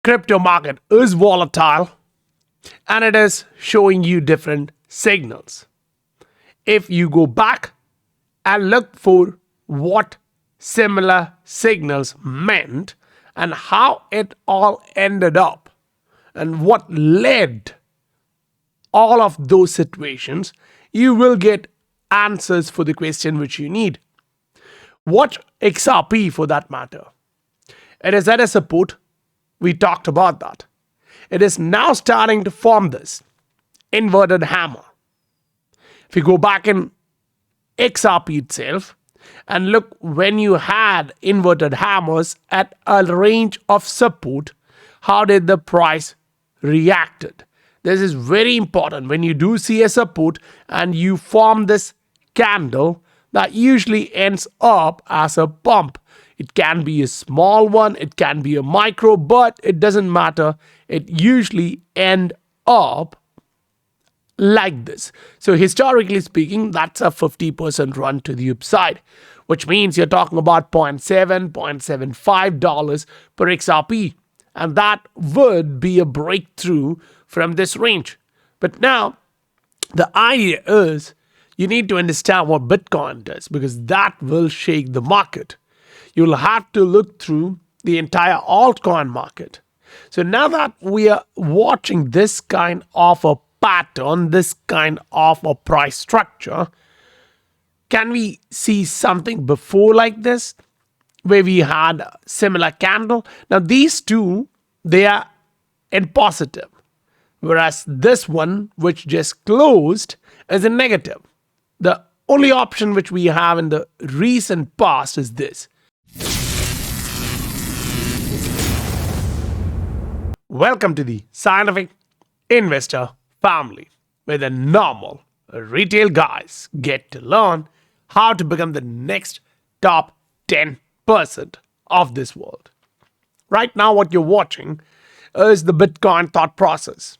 crypto market is volatile and it is showing you different signals. If you go back and look for what similar signals meant and how it all ended up and what led all of those situations, you will get answers for the question which you need. Watch XRP for that matter. It is at a support. We talked about that. It is now starting to form this inverted hammer. If you go back in XRP itself and look when you had inverted hammers at a range of support, how did the price reacted? This is very important. When you do see a support and you form this candle, that usually ends up as a pump. It can be a small one, it can be a micro, but it doesn't matter. It usually end up like this. So historically speaking, that's a 50% run to the upside, which means you're talking about $0.7, $0.75 per XRP. And that would be a breakthrough from this range. But now, the idea is you need to understand what Bitcoin does, because that will shake the market. You'll have to look through the entire altcoin market. So now that we are watching this kind of a pattern, this kind of a price structure, can we see something before like this, where we had a similar candle? Now these two, they are in positive, whereas this one, which just closed, is in negative. The only option which we have in the recent past is this. Welcome to the Scientific Investor family, where the normal retail guys get to learn how to become the next top 10% of this world. Right now, what you're watching is the Bitcoin thought process.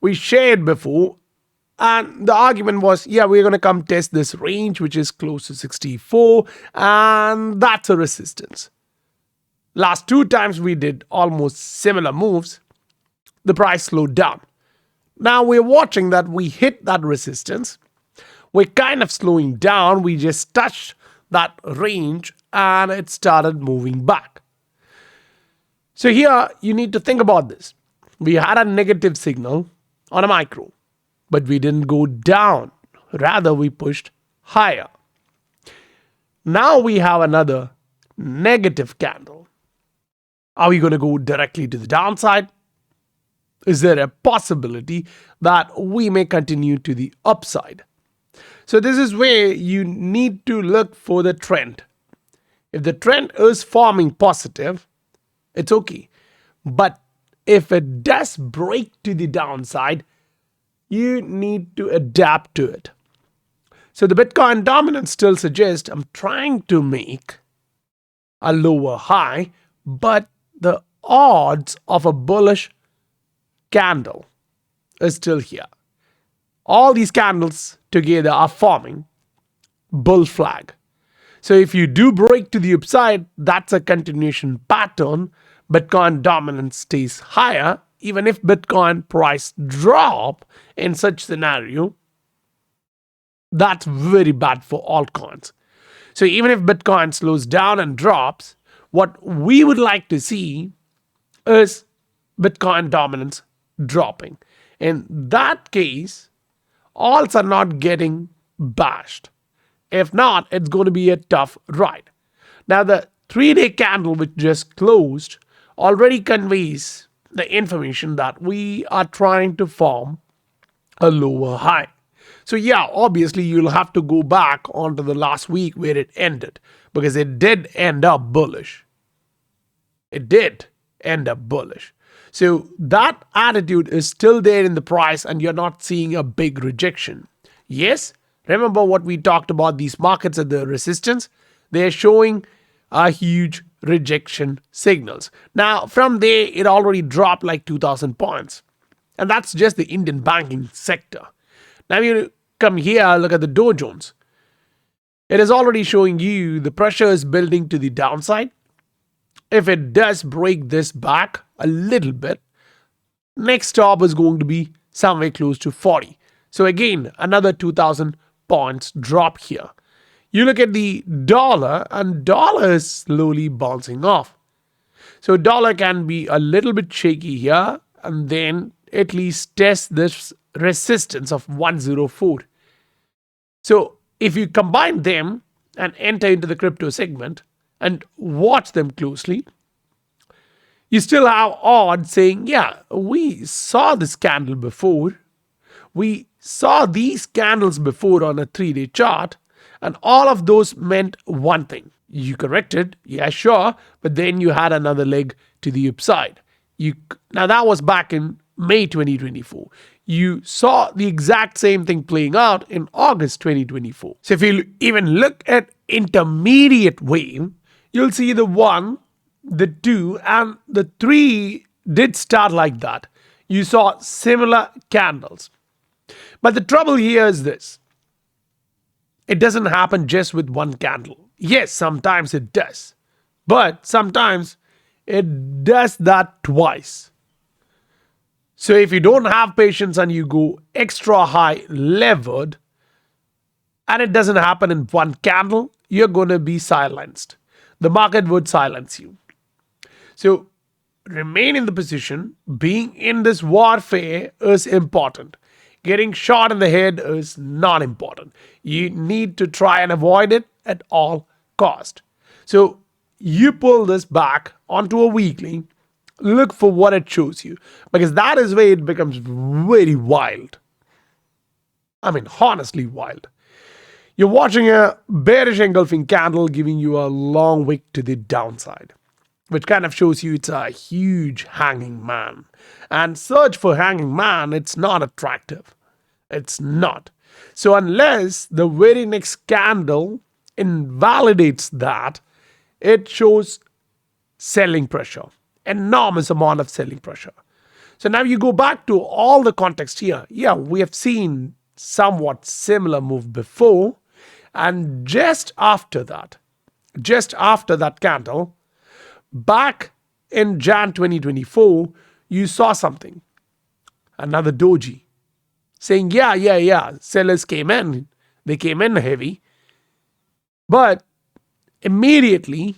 We shared before, and the argument was, yeah, we're going to come test this range, which is close to 64, and that's a resistance. Last two times we did almost similar moves, the price slowed down. Now we're watching that we hit that resistance. We're kind of slowing down. We just touched that range and it started moving back. So here you need to think about this. We had a negative signal on a micro, but we didn't go down. Rather, we pushed higher. Now we have another negative candle. Are we going to go directly to the downside? Is there a possibility that we may continue to the upside? So this is where you need to look for the trend. If the trend is forming positive, it's okay. But if it does break to the downside, you need to adapt to it. So the Bitcoin dominance still suggests I'm trying to make a lower high, but the odds of a bullish candle is still here. All these candles together are forming bull flag. So if you do break to the upside, that's a continuation pattern. Bitcoin dominance stays higher. Even if Bitcoin price drop in such scenario, that's very bad for altcoins. So even if Bitcoin slows down and drops, what we would like to see is Bitcoin dominance dropping. In that case, alts are not getting bashed. If not, it's going to be a tough ride. Now, the 3-day candle which just closed already conveys the information that we are trying to form a lower high. So yeah, obviously you'll have to go back onto the last week where it ended, because it did end up bullish. It did end up bullish. So that attitude is still there in the price and you're not seeing a big rejection. Yes, remember what we talked about these markets at the resistance? They're showing a huge rejection signals. Now, from there, it already dropped like 2,000 points. And that's just the Indian banking sector. Now, you come here, look at the Dow Jones. It is already showing you the pressure is building to the downside. If it does break this back, a little bit. Next stop is going to be somewhere close to 40. So again, another 2000 points drop here. You look at the dollar, and dollar is slowly bouncing off. So dollar can be a little bit shaky here and then at least test this resistance of 104. So if you combine them and enter into the crypto segment and watch them closely, you still have odds saying, yeah, we saw this candle before. We saw these candles before on a 3-day chart, and all of those meant one thing. You corrected, yeah, sure, but then you had another leg to the upside. Now that was back in May 2024. You saw the exact same thing playing out in August 2024. So if you even look at intermediate wave, you'll see the 1, the 2, and the 3 did start like that. You saw similar candles. But the trouble here is this. It doesn't happen just with one candle. Yes, sometimes it does. But sometimes it does that twice. So if you don't have patience and you go extra high levered and it doesn't happen in one candle, you're going to be silenced. The market would silence you. So remain in the position. Being in this warfare is important. Getting shot in the head is not important. You need to try and avoid it at all cost. So you pull this back onto a weekly, look for what it shows you, because that is where it becomes very wild. I mean, honestly wild. You're watching a bearish engulfing candle giving you a long wick to the downside, which kind of shows you it's a huge hanging man. And search for hanging man, it's not attractive. It's not. So unless the very next candle invalidates that, it shows selling pressure, enormous amount of selling pressure. So now you go back to all the context here. Yeah, we have seen somewhat similar move before, and just after that candle, back in Jan 2024, you saw something, another doji, saying, yeah, sellers came in, they came in heavy, but immediately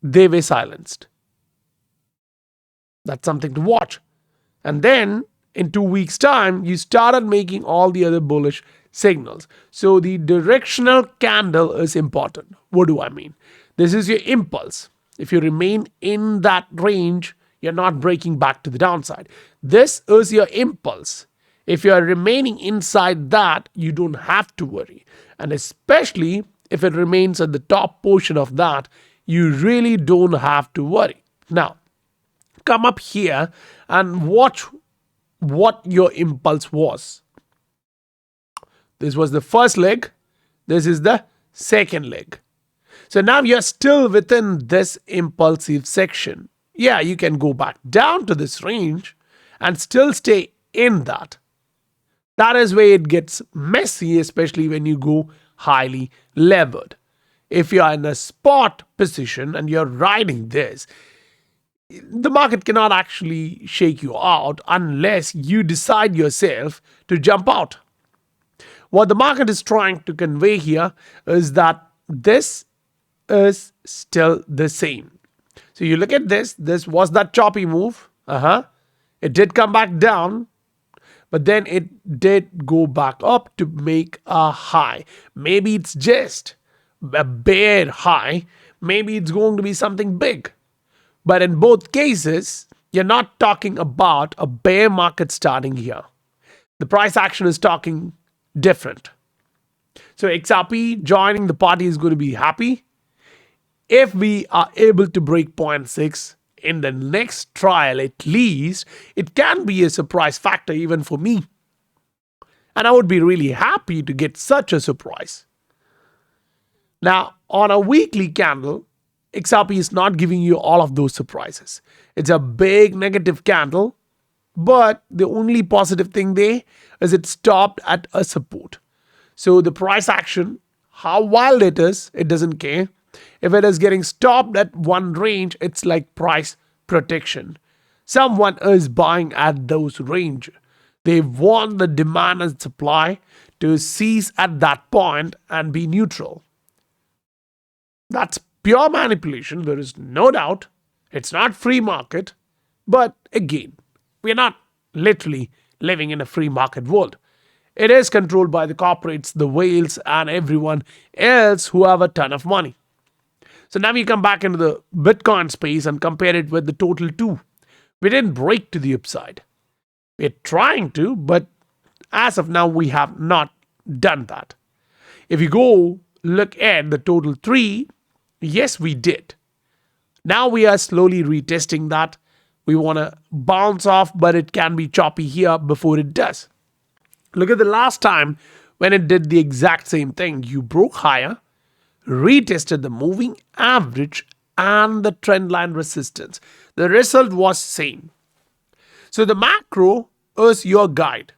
they were silenced. That's something to watch. And then in 2 weeks' time, you started making all the other bullish signals. So the directional candle is important. What do I mean? This is your impulse. If you remain in that range, you're not breaking back to the downside. This is your impulse. If you're remaining inside that, you don't have to worry. And especially if it remains at the top portion of that, you really don't have to worry. Now, come up here and watch what your impulse was. This was the first leg. This is the second leg. So now you're still within this impulsive section. Yeah, you can go back down to this range and still stay in that. That is where it gets messy, especially when you go highly levered. If you are in a spot position and you're riding this, the market cannot actually shake you out unless you decide yourself to jump out. What the market is trying to convey here is that this is still the same. So you look at this was that choppy move. It did come back down, but then it did go back up to make a high. Maybe it's just a bear high. Maybe it's going to be something big. But in both cases, you're not talking about a bear market starting here. The price action is talking different. So XRP joining the party is going to be happy. If we are able to break 0.6 in the next trial at least, it can be a surprise factor even for me. And I would be really happy to get such a surprise. Now, on a weekly candle, XRP is not giving you all of those surprises. It's a big negative candle, but the only positive thing there is it stopped at a support. So the price action, how wild it is, it doesn't care. If it is getting stopped at one range, it's like price protection. Someone is buying at those range. They want the demand and supply to cease at that point and be neutral. That's pure manipulation. There is no doubt. It's not free market. But again, we're not literally living in a free market world. It is controlled by the corporates, the whales, and everyone else who have a ton of money. So now we come back into the Bitcoin space and compare it with the total two. We didn't break to the upside. We're trying to, but as of now, we have not done that. If you go look at the total three, yes, we did. Now we are slowly retesting that. We want to bounce off, but it can be choppy here before it does. Look at the last time when it did the exact same thing. You broke higher, retested the moving average and the trend line resistance. The result was same. So the macro is your guide,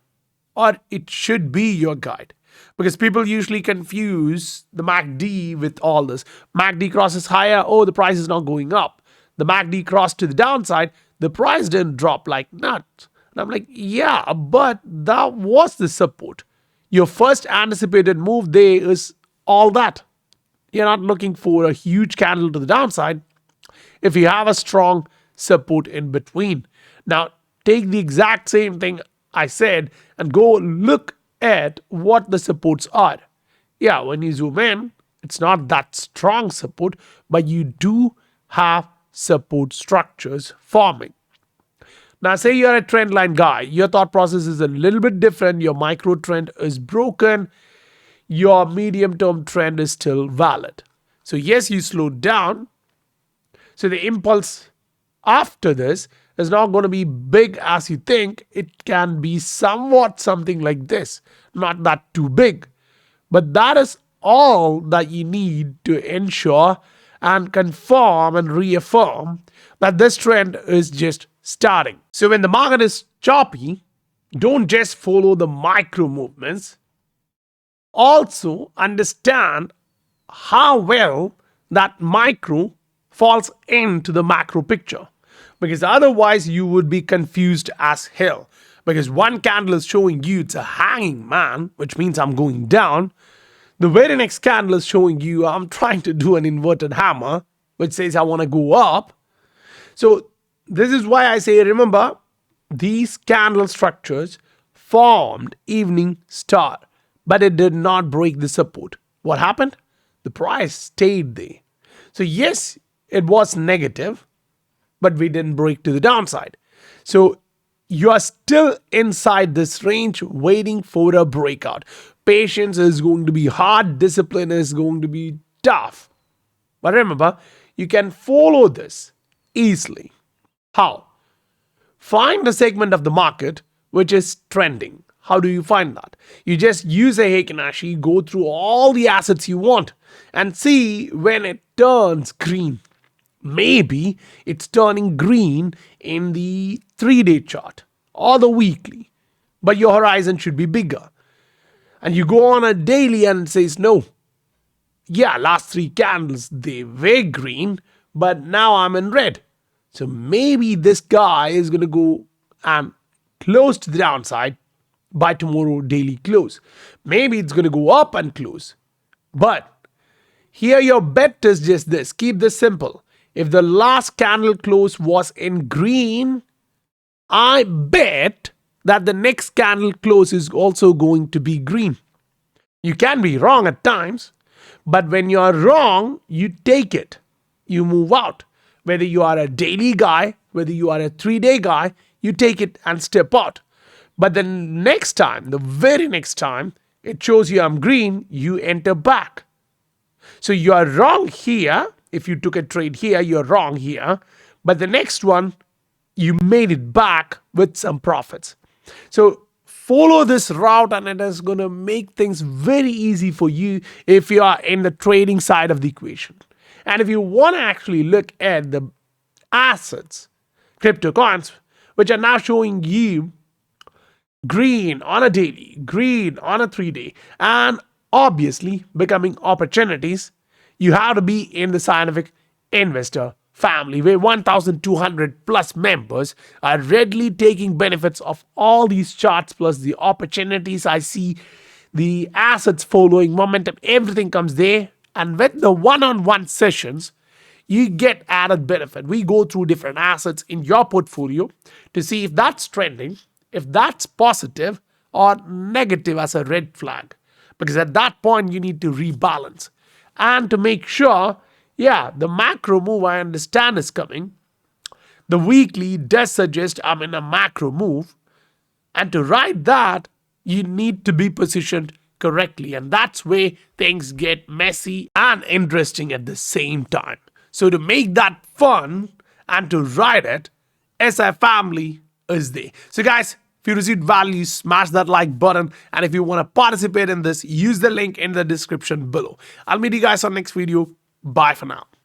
or it should be your guide, because people usually confuse the MACD with all this. MACD crosses higher, oh, the price is not going up. The MACD crossed to the downside, the price didn't drop like nuts. And I'm like, yeah, but that was the support. Your first anticipated move there is all that. You're not looking for a huge candle to the downside if you have a strong support in between. Now, take the exact same thing I said and go look at what the supports are. Yeah, when you zoom in, it's not that strong support, but you do have support structures forming. Now, say you're a trend line guy. Your thought process is a little bit different. Your micro trend is broken. Your medium term trend is still valid. So, yes, you slowed down. So, the impulse after this is not going to be big as you think. It can be somewhat something like this, not that too big. But that is all that you need to ensure and confirm and reaffirm that this trend is just starting. So when the market is choppy, don't just follow the micro movements. Also understand how well that micro falls into the macro picture, because otherwise you would be confused as hell. Because one candle is showing you it's a hanging man, which means I'm going down. The very next candle is showing you I'm trying to do an inverted hammer, which says I want to go up. So this is why I say, remember, these candle structures formed evening star, but it did not break the support. What happened? The price stayed there. So yes, it was negative, but we didn't break to the downside. So you are still inside this range waiting for a breakout. Patience is going to be hard. Discipline is going to be tough. But remember, you can follow this easily. How? Find a segment of the market which is trending. How do you find that? You just use a Heikin-Ashi, go through all the assets you want and see when it turns green. Maybe it's turning green in the 3-day chart or the weekly, but your horizon should be bigger. And you go on a daily and it says, no, yeah, last 3 candles, they were green, but now I'm in red. So maybe this guy is going to go and close to the downside by tomorrow daily close. Maybe it's going to go up and close. But here your bet is just this. Keep this simple. If the last candle close was in green, I bet that the next candle close is also going to be green. You can be wrong at times, but when you are wrong, you take it. You move out. Whether you are a daily guy, whether you are a 3-day guy, you take it and step out. But the next time, the very next time, it shows you I'm green, you enter back. So you are wrong here. If you took a trade here, you're wrong here. But the next one, you made it back with some profits. So follow this route and it is going to make things very easy for you if you are in the trading side of the equation. And if you want to actually look at the assets, crypto coins, which are now showing you green on a daily, green on a 3-day, and obviously becoming opportunities, you have to be in the scientific investor family, where 1,200 plus members are readily taking benefits of all these charts plus the opportunities I see, the assets following momentum, everything comes there. And with the one-on-one sessions, you get added benefit. We go through different assets in your portfolio to see if that's trending, if that's positive or negative as a red flag. Because at that point, you need to rebalance. And to make sure, the macro move I understand is coming. The weekly does suggest I'm in a macro move. And to ride that, you need to be positioned correctly. And that's where things get messy and interesting at the same time. So to make that fun and to ride it, SI Family is there. So guys, if you received value, smash that like button. And if you want to participate in this, use the link in the description below. I'll meet you guys on next video. Bye for now.